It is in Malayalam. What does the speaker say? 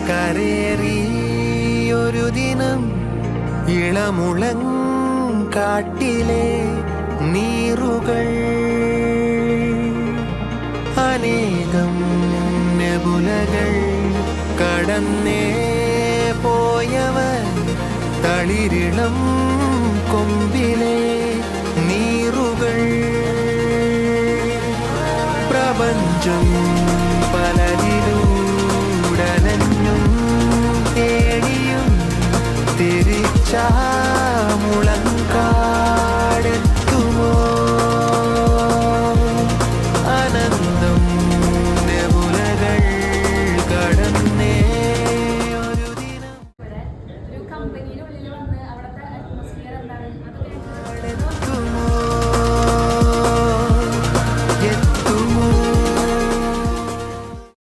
കരേറി ഒരു ദിനം ഇളമുളൻ കാട്ടിലെ നീറുകൾ അനേകം നെബുലകൾ കടന്നേ പോയവൻ തളിരിളം കൊമ്പിലെ നീറുകൾ പ്രപഞ്ചം